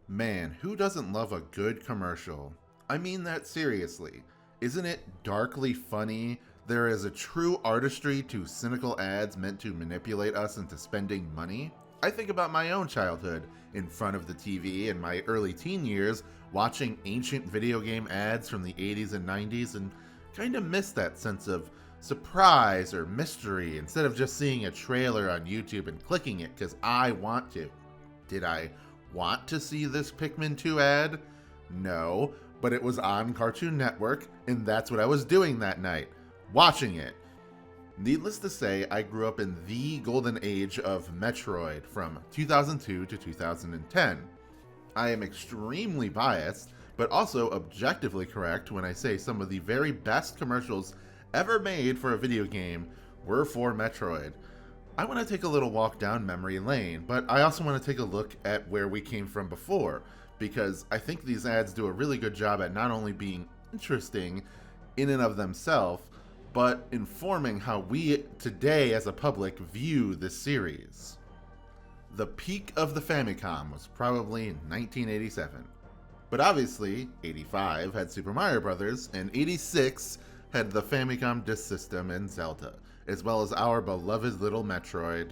Man, who doesn't love a good commercial? I mean that seriously. Isn't it darkly funny? There is a true artistry to cynical ads meant to manipulate us into spending money. I think about my own childhood in front of the TV in my early teen years, watching ancient video game ads from the 80s and 90s, and kind of miss that sense of surprise or mystery instead of just seeing a trailer on YouTube and clicking it because I want to. Did I want to see this Pikmin 2 ad? No, but it was on Cartoon Network, and that's what I was doing that night, watching it. Needless to say, I grew up in the golden age of Metroid from 2002 to 2010. I am extremely biased, but also objectively correct when I say some of the very best commercials ever made for a video game were for Metroid. I want to take a little walk down memory lane, but I also want to take a look at where we came from before, because I think these ads do a really good job at not only being interesting in and of themselves, but informing how we today as a public view this series. The peak of the Famicom was probably 1987. But obviously, 85 had Super Mario Bros., and 86 had the Famicom Disk System and Zelda, as well as our beloved little Metroid,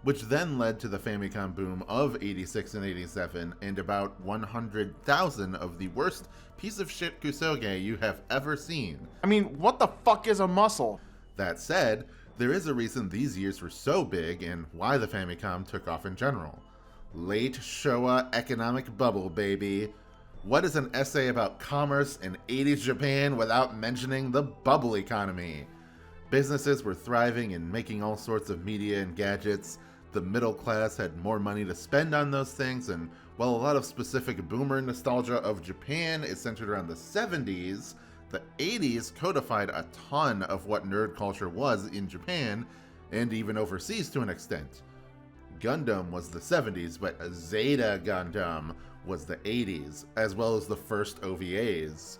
which then led to the Famicom boom of 86 and 87, and about 100,000 of the worst piece of shit kusoge you have ever seen. I mean, what the fuck is a muscle? That said, there is a reason these years were so big and why the Famicom took off in general. Late Showa economic bubble, baby. What is an essay about commerce in 80s Japan without mentioning the bubble economy? Businesses were thriving and making all sorts of media and gadgets. The middle class had more money to spend on those things, and while a lot of specific boomer nostalgia of Japan is centered around the 70s, the 80s codified a ton of what nerd culture was in Japan, and even overseas to an extent. Gundam was the 70s, but Zeta Gundam was the 80s, as well as the first OVAs.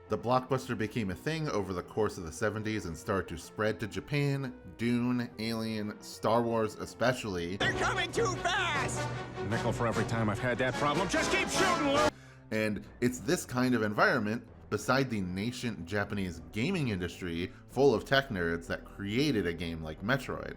The blockbuster became a thing over the course of the 70s and started to spread to Japan, Dune, Alien, Star Wars especially. They're coming too fast! Nickel for every time I've had that problem. Just keep shooting, Luke! And it's this kind of environment, beside the nascent Japanese gaming industry full of tech nerds, that created a game like Metroid.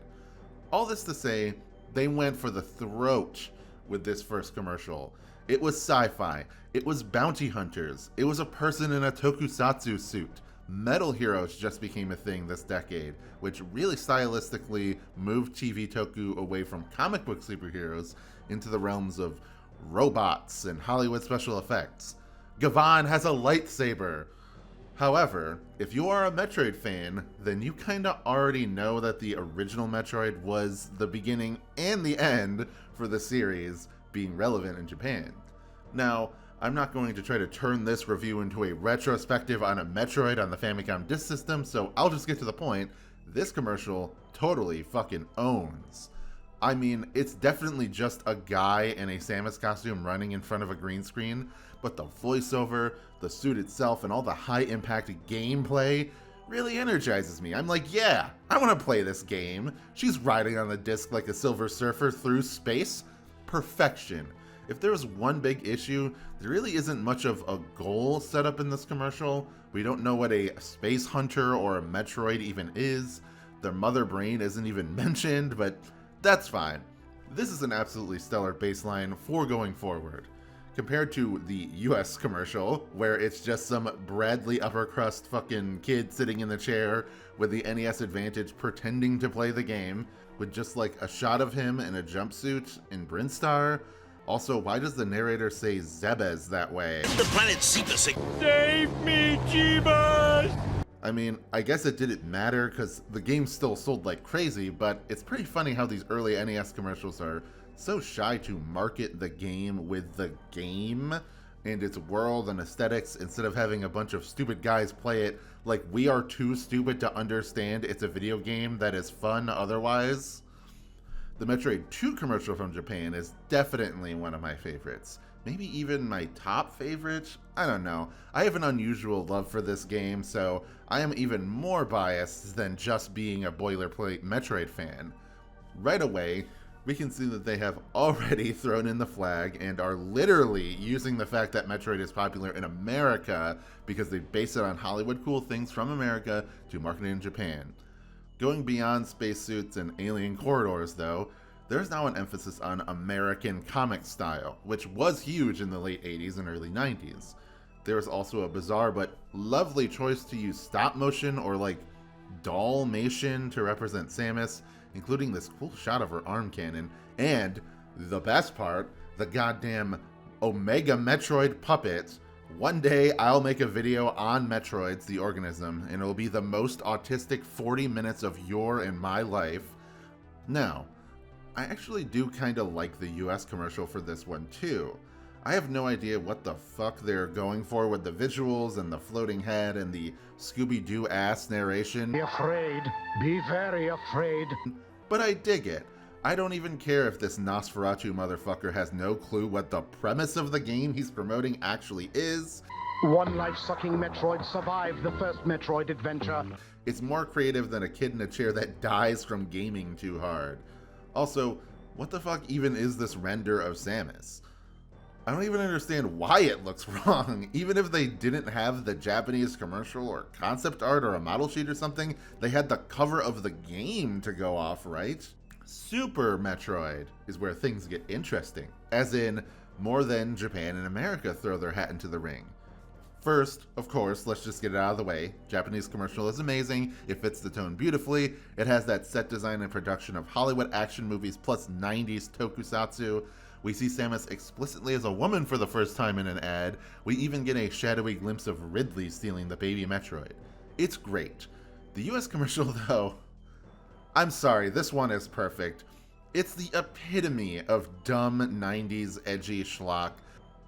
All this to say, they went for the throat with this first commercial. It was sci-fi, it was bounty hunters, it was a person in a tokusatsu suit. Metal heroes just became a thing this decade, which really stylistically moved TV toku away from comic book superheroes into the realms of robots and Hollywood special effects. Gavan has a lightsaber. However, if you are a Metroid fan, then you kinda already know that the original Metroid was the beginning and the end for the series being relevant in Japan. Now, I'm not going to try to turn this review into a retrospective on a Metroid on the Famicom Disk System, so I'll just get to the point. This commercial totally fucking owns. I mean, it's definitely just a guy in a Samus costume running in front of a green screen, but the voiceover, the suit itself, and all the high-impact gameplay really energizes me. I'm like, yeah, I want to play this game. She's riding on the disc like a Silver Surfer through space. Perfection. If there was one big issue, there really isn't much of a goal set up in this commercial. We don't know what a space hunter or a Metroid even is. Their mother brain isn't even mentioned, but that's fine. This is an absolutely stellar baseline for going forward. Compared to the US commercial, where it's just some Bradley upper crust fucking kid sitting in the chair with the NES Advantage pretending to play the game, with just like a shot of him in a jumpsuit in Brinstar. Also, why does the narrator say Zebes that way? The planet Zeebus. Save me, Jeebus! I mean, I guess it didn't matter because the game still sold like crazy, but it's pretty funny how these early NES commercials are so shy to market the game with the game and its world and aesthetics instead of having a bunch of stupid guys play it like we are too stupid to understand it's a video game that is fun otherwise. The Metroid 2 commercial from Japan is definitely one of my favorites. Maybe even my top favorite? I don't know. I have an unusual love for this game, so I am even more biased than just being a boilerplate Metroid fan. Right away, we can see that they have already thrown in the flag and are literally using the fact that Metroid is popular in America because they base it on Hollywood cool things from America to market it in Japan. Going beyond spacesuits and alien corridors, though, there's now an emphasis on American comic style, which was huge in the late 80s and early 90s. There was also a bizarre but lovely choice to use stop motion or like dollmation to represent Samus, including this cool shot of her arm cannon, and the best part, the goddamn Omega Metroid puppet. One day I'll make a video on Metroids, the organism, and it'll be the most autistic 40 minutes of your and my life. Now, I actually do kind of like the US commercial for this one too. I have no idea what the fuck they're going for with the visuals and the floating head and the Scooby-Doo ass narration. Be afraid. Be very afraid. But I dig it. I don't even care if this Nosferatu motherfucker has no clue what the premise of the game he's promoting actually is. One life-sucking Metroid survived the first Metroid adventure. It's more creative than a kid in a chair that dies from gaming too hard. Also, what the fuck even is this render of Samus? I don't even understand why it looks wrong. Even if they didn't have the Japanese commercial or concept art or a model sheet or something, they had the cover of the game to go off, right? Super Metroid is where things get interesting, as in more than Japan and America throw their hat into the ring. First, of course, let's just get it out of the way. Japanese commercial is amazing, it fits the tone beautifully, it has that set design and production of Hollywood action movies plus 90s tokusatsu. We see Samus explicitly as a woman for the first time in an ad. We even get a shadowy glimpse of Ridley stealing the baby Metroid. It's great. The US commercial, though, I'm sorry, this one is perfect. It's the epitome of dumb 90s edgy schlock.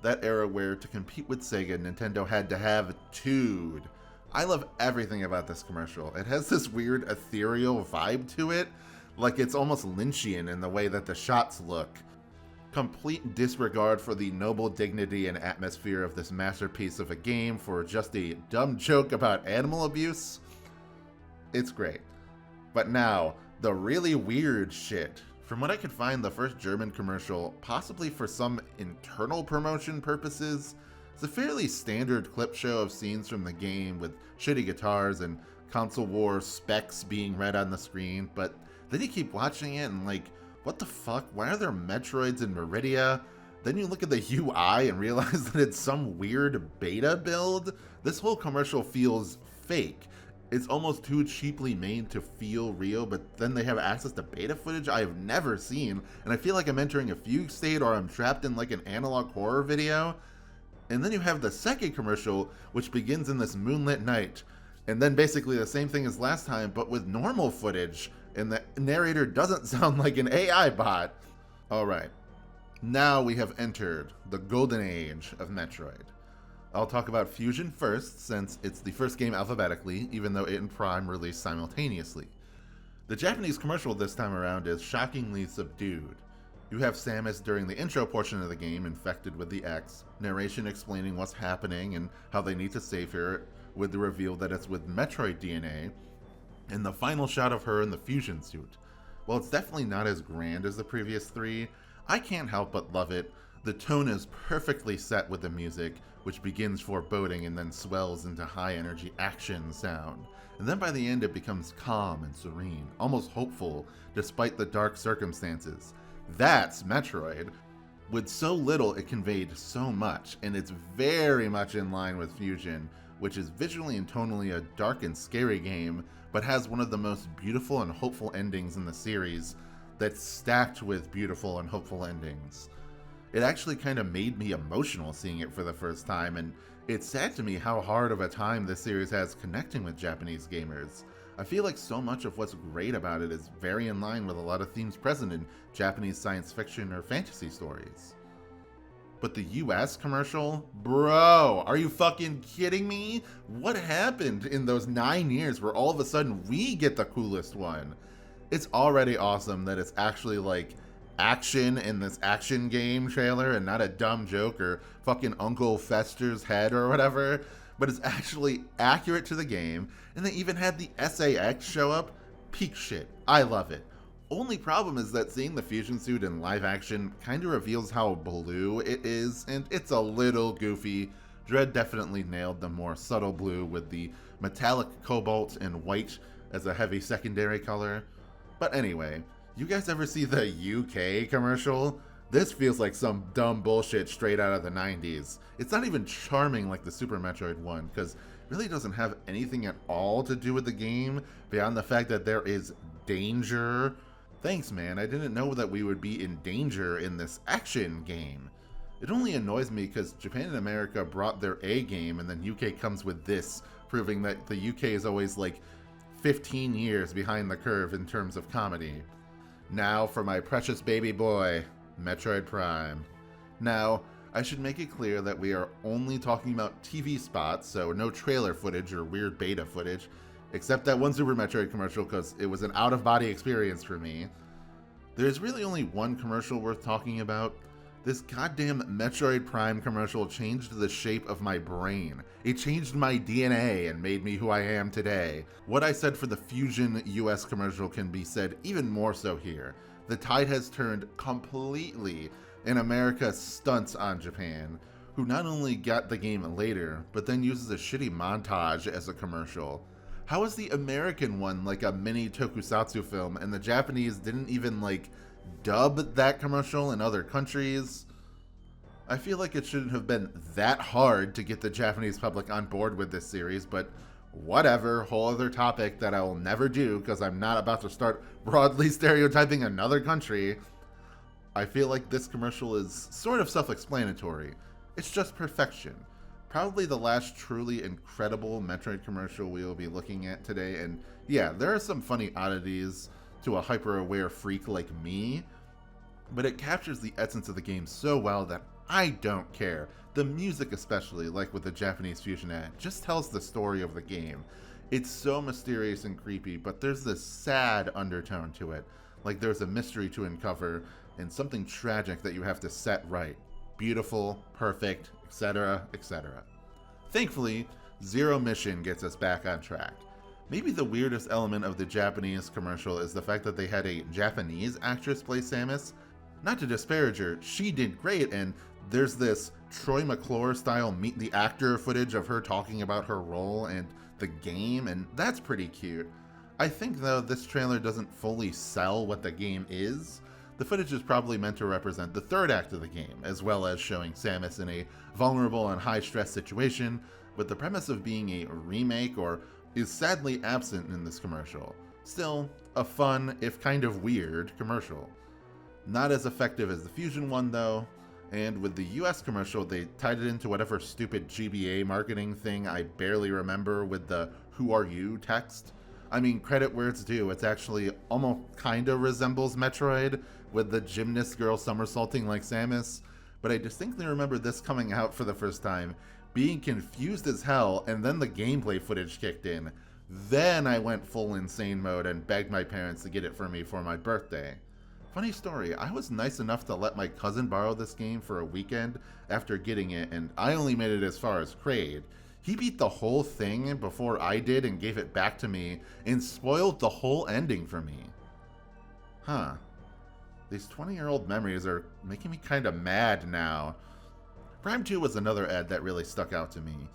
That era where to compete with Sega, Nintendo had to have Tood. I love everything about this commercial. It has this weird ethereal vibe to it, like it's almost Lynchian in the way that the shots look. Complete disregard for the noble dignity and atmosphere of this masterpiece of a game for just a dumb joke about animal abuse. It's great. But now, the really weird shit. From what I could find, the first German commercial, possibly for some internal promotion purposes, it's a fairly standard clip show of scenes from the game with shitty guitars and console war specs being read on the screen, but then you keep watching it and like, what the fuck? Why are there Metroids in Meridia? Then you look at the UI and realize that it's some weird beta build. This whole commercial feels fake. It's almost too cheaply made to feel real, but then they have access to beta footage I have never seen, and I feel like I'm entering a fugue state or I'm trapped in like an analog horror video. And then you have the second commercial, which begins in this moonlit night, and then basically the same thing as last time, but with normal footage, and the narrator doesn't sound like an AI bot. Alright, now we have entered the golden age of Metroid. I'll talk about Fusion first, since it's the first game alphabetically, even though it and Prime released simultaneously. The Japanese commercial this time around is shockingly subdued. You have Samus during the intro portion of the game infected with the X, narration explaining what's happening and how they need to save her, with the reveal that it's with Metroid DNA, and the final shot of her in the Fusion suit. While it's definitely not as grand as the previous three, I can't help but love it. The tone is perfectly set with the music, which begins foreboding and then swells into high-energy action sound. And then by the end it becomes calm and serene, almost hopeful, despite the dark circumstances. That's Metroid. With so little, it conveyed so much, and it's very much in line with Fusion, which is visually and tonally a dark and scary game, but has one of the most beautiful and hopeful endings in the series that's stacked with beautiful and hopeful endings. It actually kind of made me emotional seeing it for the first time, and it's sad to me how hard of a time this series has connecting with Japanese gamers. I feel like so much of what's great about it is very in line with a lot of themes present in Japanese science fiction or fantasy stories. But the US commercial? Bro, are you fucking kidding me? What happened in those 9 years where all of a sudden we get the coolest one? It's already awesome that it's actually like action in this action game trailer and not a dumb joke or fucking Uncle Fester's head or whatever, but it's actually accurate to the game, and they even had the SAX show up. Peak shit. I love it. only problem is that seeing the fusion suit in live action kinda reveals how blue it is, and it's a little goofy. Dredd definitely nailed the more subtle blue with the metallic cobalt and white as a heavy secondary color. But anyway, you guys ever see the UK commercial? This feels like some dumb bullshit straight out of the 90s. It's not even charming like the Super Metroid one, because it really doesn't have anything at all to do with the game beyond the fact that there is danger. Thanks, man, I didn't know that we would be in danger in this action game. It only annoys me because Japan and America brought their A game and then UK comes with this, proving that the UK is always like 15 years behind the curve in terms of comedy. Now for my precious baby boy, Metroid Prime. Now, I should make it clear that we are only talking about TV spots, so no trailer footage or weird beta footage, except that one Super Metroid commercial because it was an out-of-body experience for me. There's really only one commercial worth talking about. This goddamn Metroid Prime commercial changed the shape of my brain. It changed my DNA and made me who I am today. What I said for the Fusion US commercial can be said even more so here. The tide has turned completely, and America stunts on Japan, who not only got the game later, but then uses a shitty montage as a commercial. How is the American one like a mini tokusatsu film, and the Japanese didn't even like dub that commercial in other countries? I feel like it shouldn't have been that hard to get the Japanese public on board with this series, but whatever, whole other topic that I will never do because I'm not about to start broadly stereotyping another country. I feel like this commercial is sort of self-explanatory. It's just perfection. Probably the last truly incredible Metroid commercial we will be looking at today, and yeah, there are some funny oddities to a hyper-aware freak like me, but it captures the essence of the game so well that I don't care. The music especially, like with the Japanese Fusion ad, just tells the story of the game. It's so mysterious and creepy, but there's this sad undertone to it, like there's a mystery to uncover and something tragic that you have to set right. Beautiful, perfect, etc., etc. Thankfully, Zero Mission gets us back on track. Maybe the weirdest element of the Japanese commercial is the fact that they had a Japanese actress play Samus. Not to disparage her, she did great, and there's this Troy McClure style meet the actor footage of her talking about her role and the game, and that's pretty cute. I think though this trailer doesn't fully sell what the game is. The footage is probably meant to represent the third act of the game, as well as showing Samus in a vulnerable and high-stress situation, but the premise of being a remake is sadly absent in this commercial. Still, a fun, if kind of weird, commercial. Not as effective as the Fusion one though, and with the US commercial they tied it into whatever stupid GBA marketing thing I barely remember with the "Who are you" text. I mean, credit where it's due, it's actually almost kinda resembles Metroid, with the gymnast girl somersaulting like Samus, but I distinctly remember this coming out for the first time, being confused as hell, and then the gameplay footage kicked in. Then I went full insane mode and begged my parents to get it for me for my birthday. Funny story, I was nice enough to let my cousin borrow this game for a weekend after getting it, and I only made it as far as Kraid. He beat the whole thing before I did and gave it back to me, and spoiled the whole ending for me. Huh. These 20-year-old memories are making me kinda mad now. Prime 2 was another ad that really stuck out to me,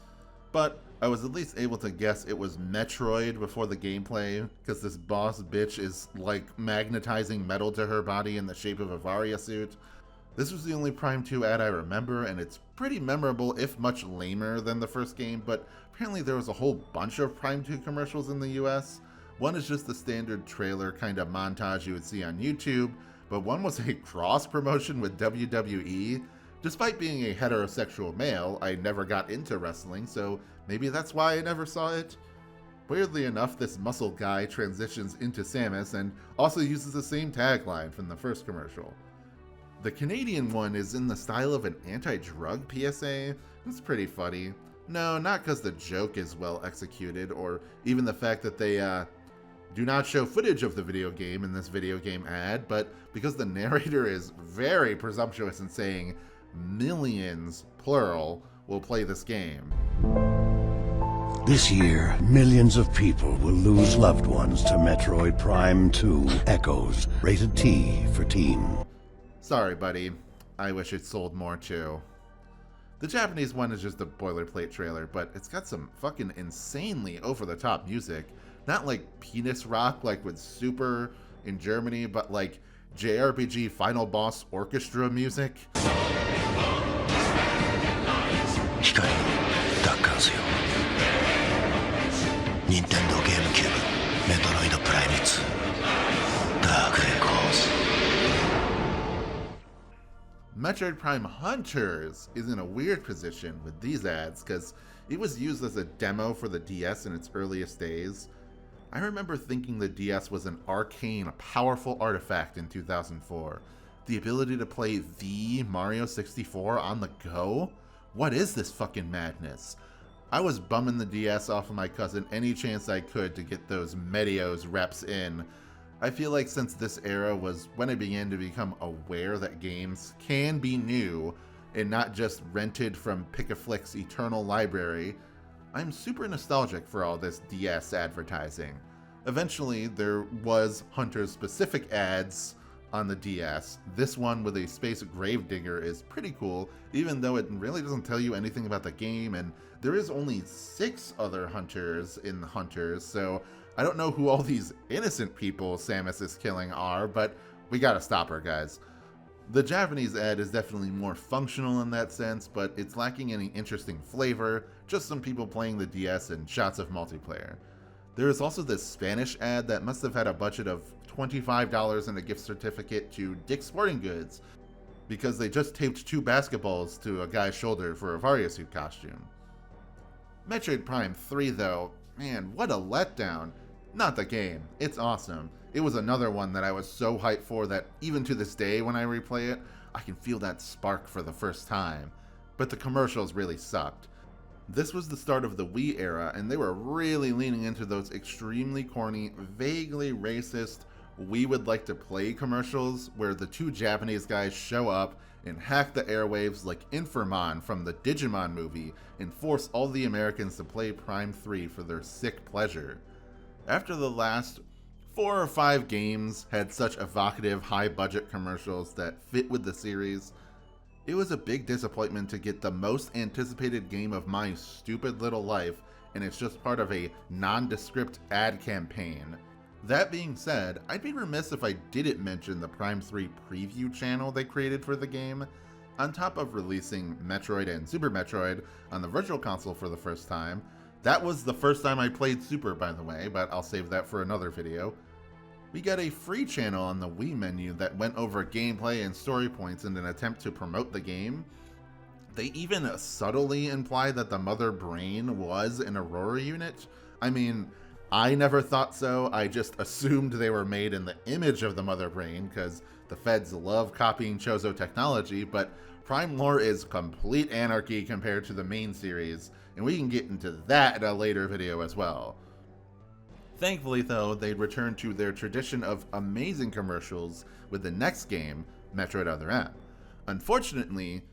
but I was at least able to guess it was Metroid before the gameplay, because this boss bitch is like magnetizing metal to her body in the shape of a Varia suit. This was the only Prime 2 ad I remember, and it's pretty memorable if much lamer than the first game, but apparently there was a whole bunch of Prime 2 commercials in the US. One is just the standard trailer kind of montage you would see on YouTube, but one was a cross promotion with WWE. Despite being a heterosexual male, I never got into wrestling, so maybe that's why I never saw it. Weirdly enough, this muscle guy transitions into Samus and also uses the same tagline from the first commercial. The Canadian one is in the style of an anti-drug PSA. It's pretty funny. No, not because the joke is well executed, or even the fact that they do not show footage of the video game in this video game ad, but because the narrator is very presumptuous in saying millions, plural, will play this game. This year, millions of people will lose loved ones to Metroid Prime 2 Echoes, rated T for teen. Sorry, buddy. I wish it sold more too. The Japanese one is just a boilerplate trailer, but it's got some fucking insanely over-the-top music. Not like penis rock like with Super in Germany, but like JRPG Final Boss orchestra music. 光の奪還せよ。任天堂ゲームキューブメトロイドプライム2ダークエコーズ。 Metroid Prime Hunters is in a weird position with these ads because it was used as a demo for the DS in its earliest days. I remember thinking the DS was an arcane, powerful artifact in 2004. The ability to play the Mario 64 on the go? What is this fucking madness? I was bumming the DS off of my cousin any chance I could to get those Medios reps in. I feel like since this era was when I began to become aware that games can be new and not just rented from Pick-a-Flick's eternal library, I'm super nostalgic for all this DS advertising. Eventually, there was Hunter-specific ads on the DS. This one with a space gravedigger is pretty cool, even though it really doesn't tell you anything about the game, and there is only 6 other Hunters in Hunters, so I don't know who all these innocent people Samus is killing are, but we gotta stop her, guys. The Japanese ad is definitely more functional in that sense, but it's lacking any interesting flavor, just some people playing the DS and shots of multiplayer. There is also this Spanish ad that must have had a budget of $25 and a gift certificate to Dick's Sporting Goods, because they just taped 2 basketballs to a guy's shoulder for a Varia suit costume. Metroid Prime 3 though, man, what a letdown. Not the game, it's awesome. It was another one that I was so hyped for that even to this day when I replay it, I can feel that spark for the first time. But the commercials really sucked. This was the start of the Wii era, and they were really leaning into those extremely corny, vaguely racist, we would like to play commercials where the 2 Japanese guys show up and hack the airwaves like Infamon from the Digimon movie and force all the Americans to play Prime 3 for their sick pleasure. After the last 4 or 5 games had such evocative, high-budget commercials that fit with the series, it was a big disappointment to get the most anticipated game of my stupid little life, and it's just part of a nondescript ad campaign. That being said, I'd be remiss if I didn't mention the Prime 3 preview channel they created for the game. On top of releasing Metroid and Super Metroid on the Virtual Console for the first time, that was the first time I played Super, by the way, but I'll save that for another video. We got a free channel on the Wii menu that went over gameplay and story points in an attempt to promote the game. They even subtly implied that the Mother Brain was an Aurora unit. I mean, I never thought so, I just assumed they were made in the image of the Mother Brain, because the feds love copying Chozo technology, but Prime lore is complete anarchy compared to the main series, and we can get into that in a later video as well. Thankfully though, they'd returned to their tradition of amazing commercials with the next game, Metroid Other M. Unfortunately,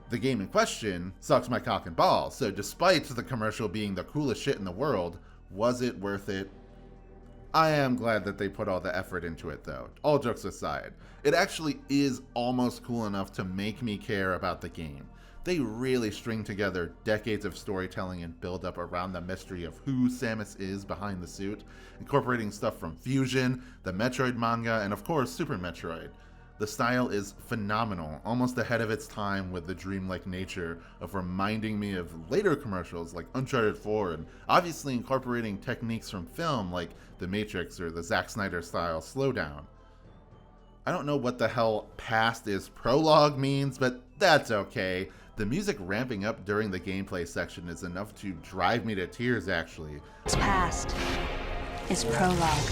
the game in question sucks my cock and balls, so despite the commercial being the coolest shit in the world, was it worth it? I am glad that they put all the effort into it though, all jokes aside. It actually is almost cool enough to make me care about the game. They really string together decades of storytelling and build up around the mystery of who Samus is behind the suit, incorporating stuff from Fusion, the Metroid manga, and of course Super Metroid. The style is phenomenal, almost ahead of its time with the dreamlike nature of reminding me of later commercials like Uncharted 4 and obviously incorporating techniques from film like The Matrix or the Zack Snyder style slowdown. I don't know what the hell past is prologue means, but that's okay. The music ramping up during the gameplay section is enough to drive me to tears actually. It's past. It's prologue.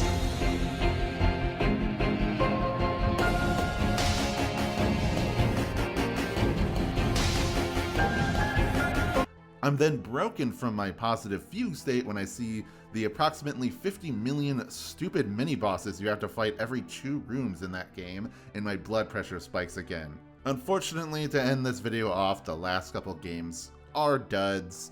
I'm then broken from my positive fugue state when I see the approximately 50 million stupid mini-bosses you have to fight every 2 rooms in that game, and my blood pressure spikes again. Unfortunately, to end this video off, the last couple games are duds.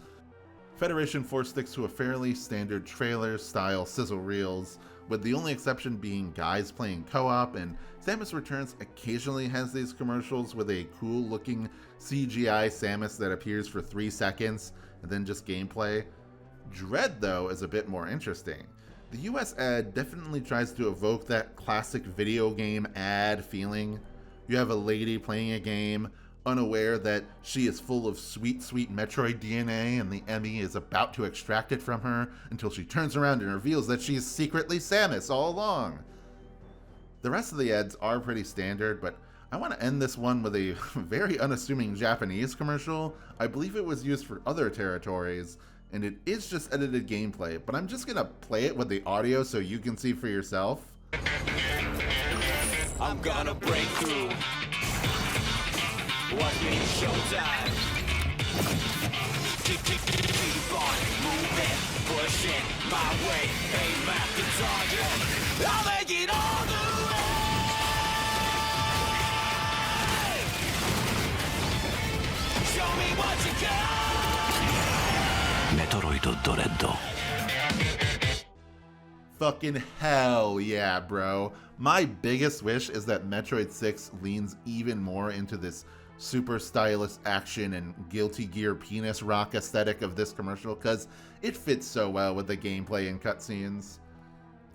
Federation Force sticks to a fairly standard trailer-style sizzle reels, with the only exception being guys playing co-op, and Samus Returns occasionally has these commercials with a cool-looking CGI Samus that appears for 3 seconds, and then just gameplay. Dread, though, is a bit more interesting. The US ad definitely tries to evoke that classic video game ad feeling. You have a lady playing a game, unaware that she is full of sweet, sweet Metroid DNA, and the Emmy is about to extract it from her until she turns around and reveals that she is secretly Samus all along. The rest of the ads are pretty standard, but I want to end this one with a very unassuming Japanese commercial. I believe it was used for other territories, and it is just edited gameplay, but I'm just gonna play it with the audio so you can see for yourself. I'm gonna break through. What means showtime? Keep on moving, pushing my way, aim at the target. I'll make it all the way. Show me what you got. Metroid Dread. Fucking hell yeah, bro. My biggest wish is that Metroid 6 leans even more into this super stylish action and Guilty Gear penis rock aesthetic of this commercial, because it fits so well with the gameplay and cutscenes.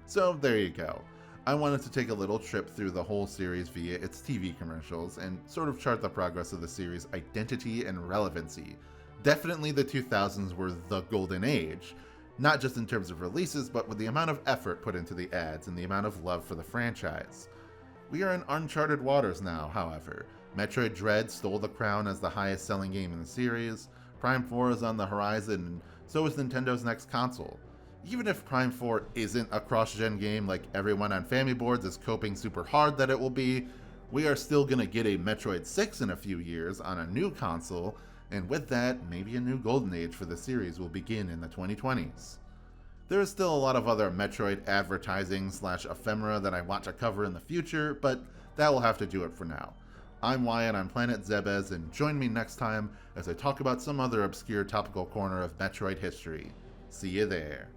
So there you go. I wanted to take a little trip through the whole series via its TV commercials and sort of chart the progress of the series' identity and relevancy. Definitely the 2000s were the golden age, not just in terms of releases, but with the amount of effort put into the ads and the amount of love for the franchise. We are in uncharted waters now, however. Metroid Dread stole the crown as the highest selling game in the series, Prime 4 is on the horizon, and so is Nintendo's next console. Even if Prime 4 isn't a cross-gen game like everyone on Family Boards is coping super hard that it will be, we are still gonna get a Metroid 6 in a few years on a new console, and with that, maybe a new golden age for the series will begin in the 2020s. There is still a lot of other Metroid advertising / ephemera that I want to cover in the future, but that will have to do it for now. I'm Wyatt on Planet Zebez, and join me next time as I talk about some other obscure topical corner of Metroid history. See you there.